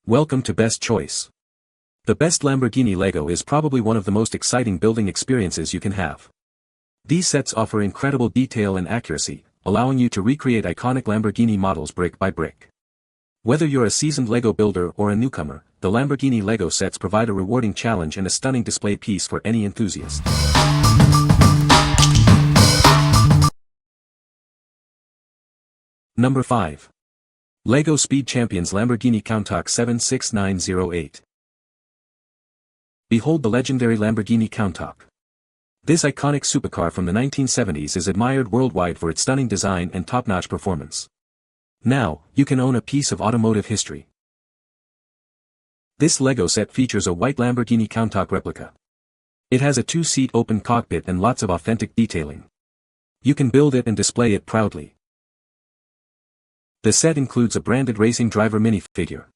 Welcome to Best Choice. The best Lamborghini Lego is probably one of the most exciting building experiences you can have. These sets offer incredible detail and accuracy, allowing you to recreate iconic Lamborghini models brick by brick. Whether you're a seasoned Lego builder or a newcomer, the Lamborghini Lego sets provide a rewarding challenge and a stunning display piece for any enthusiast. Number 5. Lego Speed Champions Lamborghini Countach 76908. Behold the legendary Lamborghini Countach. This iconic supercar from the 1970s is admired worldwide for its stunning design and top-notch performance. Now, you can own a piece of automotive history. This Lego set features a white Lamborghini Countach replica. It has a two-seat open cockpit and lots of authentic detailing. You can build it and display it proudly. The set includes a branded racing driver minifigure.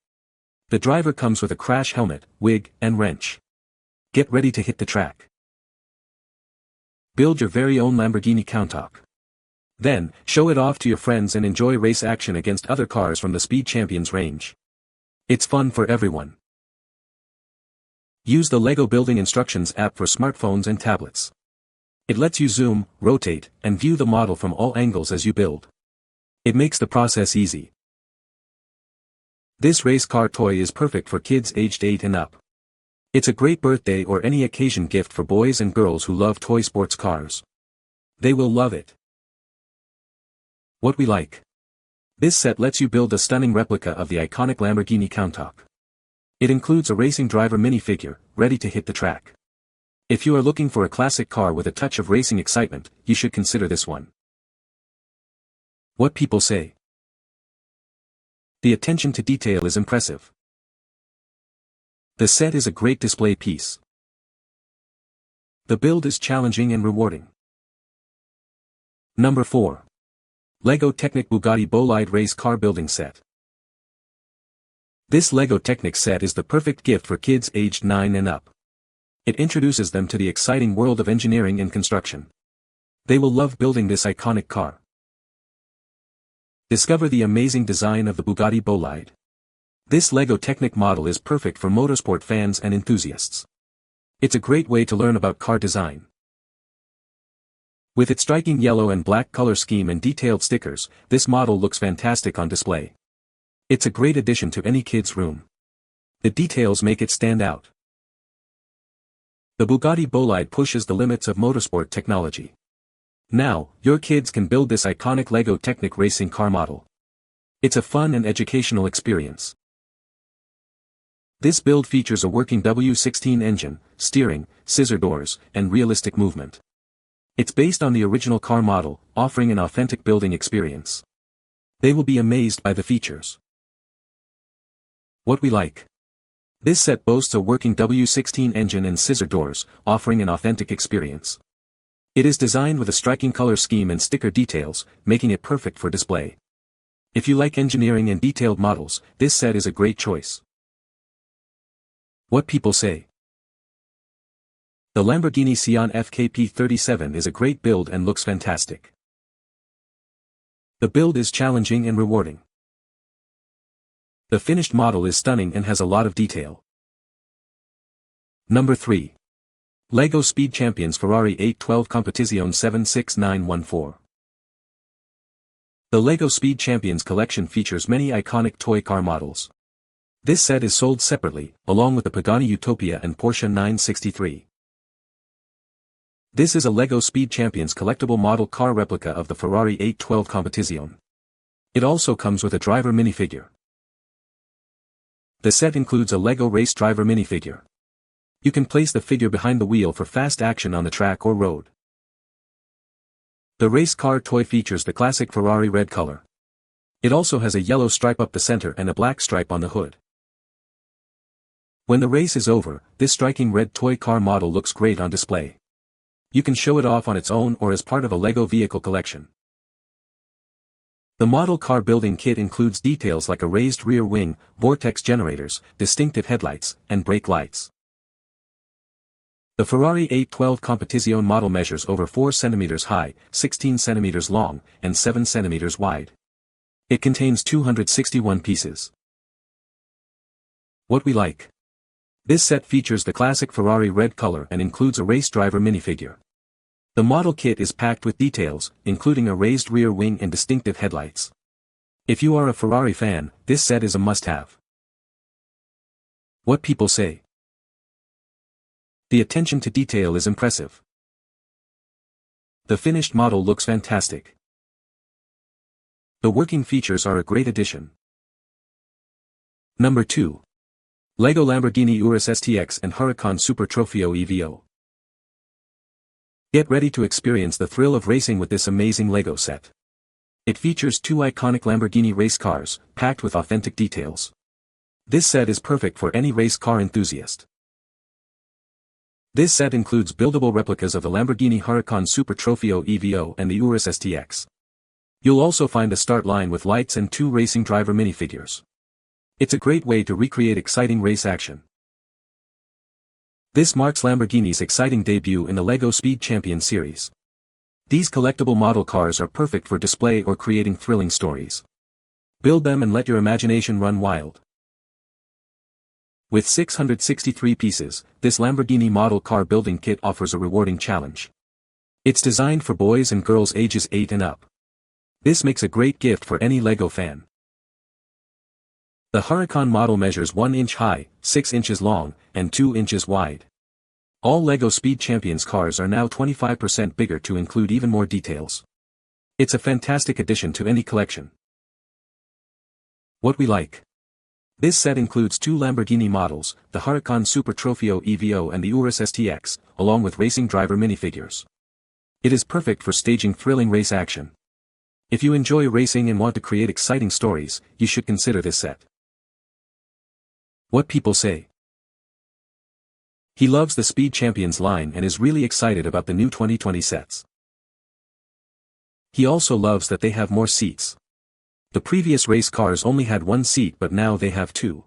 The driver comes with a crash helmet, wig, and wrench. Get ready to hit the track. Build your very own Lamborghini Countach. Then, show it off to your friends and enjoy race action against other cars from the Speed Champions range. It's fun for everyone. Use the Lego Building Instructions app for smartphones and tablets. It lets you zoom, rotate, and view the model from all angles as you build. It makes the process easy. This race car toy is perfect for kids aged 8 and up. It's a great birthday or any occasion gift for boys and girls who love toy sports cars. They will love it. What we like. This set lets you build a stunning replica of the iconic Lamborghini Countach. It includes a racing driver minifigure, ready to hit the track. If you are looking for a classic car with a touch of racing excitement, you should consider this one. What people say. The attention to detail is impressive. The set is a great display piece. The build is challenging and rewarding. Number 4. Lego Technic Bugatti Bolide Race Car Building Set. This Lego Technic set is the perfect gift for kids aged 9 and up. It introduces them to the exciting world of engineering and construction. They will love building this iconic car. Discover the amazing design of the Bugatti Bolide. This Lego Technic model is perfect for motorsport fans and enthusiasts. It's a great way to learn about car design. With its striking yellow and black color scheme and detailed stickers, this model looks fantastic on display. It's a great addition to any kid's room. The details make it stand out. The Bugatti Bolide pushes the limits of motorsport technology. Now, your kids can build this iconic Lego Technic racing car model. It's a fun and educational experience. This build features a working W16 engine, steering, scissor doors, and realistic movement. It's based on the original car model, offering an authentic building experience. They will be amazed by the features. What we like. This set boasts a working W16 engine and scissor doors, offering an authentic experience. It is designed with a striking color scheme and sticker details, making it perfect for display. If you like engineering and detailed models, this set is a great choice. What people say. The Lamborghini Sián FKP37 is a great build and looks fantastic. The build is challenging and rewarding. The finished model is stunning and has a lot of detail. Number 3. Lego Speed Champions Ferrari 812 Competizione 76914. The Lego Speed Champions collection features many iconic toy car models. This set is sold separately, along with the Pagani Utopia and Porsche 963. This is a Lego Speed Champions collectible model car replica of the Ferrari 812 Competizione. It also comes with a driver minifigure. The set includes a Lego race driver minifigure. You can place the figure behind the wheel for fast action on the track or road. The race car toy features the classic Ferrari red color. It also has a yellow stripe up the center and a black stripe on the hood. When the race is over, this striking red toy car model looks great on display. You can show it off on its own or as part of a Lego vehicle collection. The model car building kit includes details like a raised rear wing, vortex generators, distinctive headlights, and brake lights. The Ferrari 812 Competizione model measures over 4 cm high, 16 cm long, and 7 cm wide. It contains 261 pieces. What we like. This set features the classic Ferrari red color and includes a race driver minifigure. The model kit is packed with details, including a raised rear wing and distinctive headlights. If you are a Ferrari fan, this set is a must-have. What people say. The attention to detail is impressive. The finished model looks fantastic. The working features are a great addition. Number 2. Lego Lamborghini Urus STX and Huracán Super Trofeo EVO. Get ready to experience the thrill of racing with this amazing Lego set. It features 2 iconic Lamborghini race cars, packed with authentic details. This set is perfect for any race car enthusiast. This set includes buildable replicas of the Lamborghini Huracán Super Trofeo EVO and the Urus STX. You'll also find a start line with lights and 2 racing driver minifigures. It's a great way to recreate exciting race action. This marks Lamborghini's exciting debut in the LEGO Speed Champion series. These collectible model cars are perfect for display or creating thrilling stories. Build them and let your imagination run wild. With 663 pieces, this Lamborghini model car building kit offers a rewarding challenge. It's designed for boys and girls ages 8 and up. This makes a great gift for any LEGO fan. The Huracán model measures 1 inch high, 6 inches long, and 2 inches wide. All LEGO Speed Champions cars are now 25% bigger to include even more details. It's a fantastic addition to any collection. What we like. This set includes 2 Lamborghini models, the Huracán Super Trofeo EVO and the Urus STX, along with racing driver minifigures. It is perfect for staging thrilling race action. If you enjoy racing and want to create exciting stories, you should consider this set. What people say. He loves the Speed Champions line and is really excited about the new 2020 sets. He also loves that they have more seats. The previous race cars only had 1 seat but now they have 2.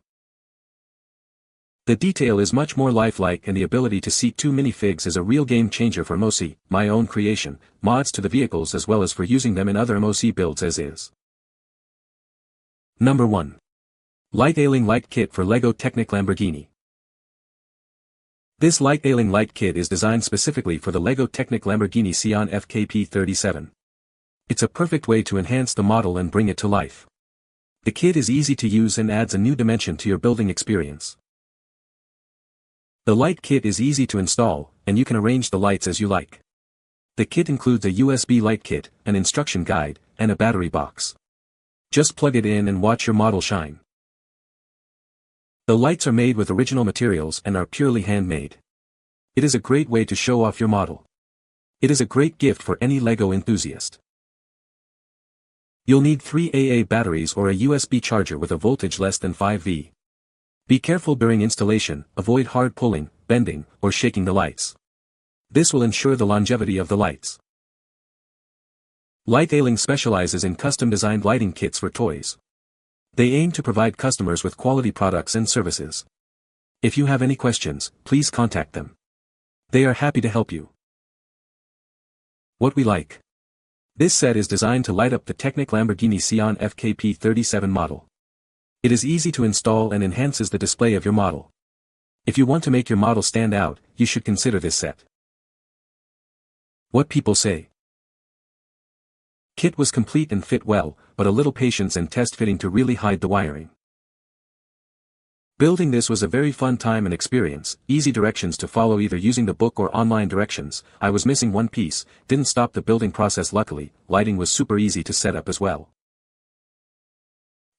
The detail is much more lifelike and the ability to seat 2 minifigs is a real game changer for MOC, my own creation, mods to the vehicles as well as for using them in other MOC builds as is. Number 1. Lightailing Light Kit for LEGO Technic Lamborghini. This Lightailing Light Kit is designed specifically for the LEGO Technic Lamborghini Sián FKP37. It's a perfect way to enhance the model and bring it to life. The kit is easy to use and adds a new dimension to your building experience. The light kit is easy to install, and you can arrange the lights as you like. The kit includes a USB light kit, an instruction guide, and a battery box. Just plug it in and watch your model shine. The lights are made with original materials and are purely handmade. It is a great way to show off your model. It is a great gift for any LEGO enthusiast. You'll need 3 AA batteries or a USB charger with a voltage less than 5V. Be careful during installation, avoid hard pulling, bending, or shaking the lights. This will ensure the longevity of the lights. Lightailing specializes in custom-designed lighting kits for toys. They aim to provide customers with quality products and services. If you have any questions, please contact them. They are happy to help you. What we like. This set is designed to light up the Technic Lamborghini Sián FKP37 model. It is easy to install and enhances the display of your model. If you want to make your model stand out, you should consider this set. What people say. Kit was complete and fit well, but a little patience and test fitting to really hide the wiring. Building this was a very fun time and experience, easy directions to follow either using the book or online directions. I was missing one piece, didn't stop the building process luckily, lighting was super easy to set up as well.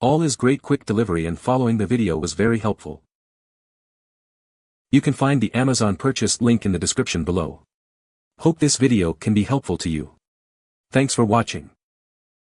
All is great quick delivery and following the video was very helpful. You can find the Amazon purchase link in the description below. Hope this video can be helpful to you. Thanks for watching.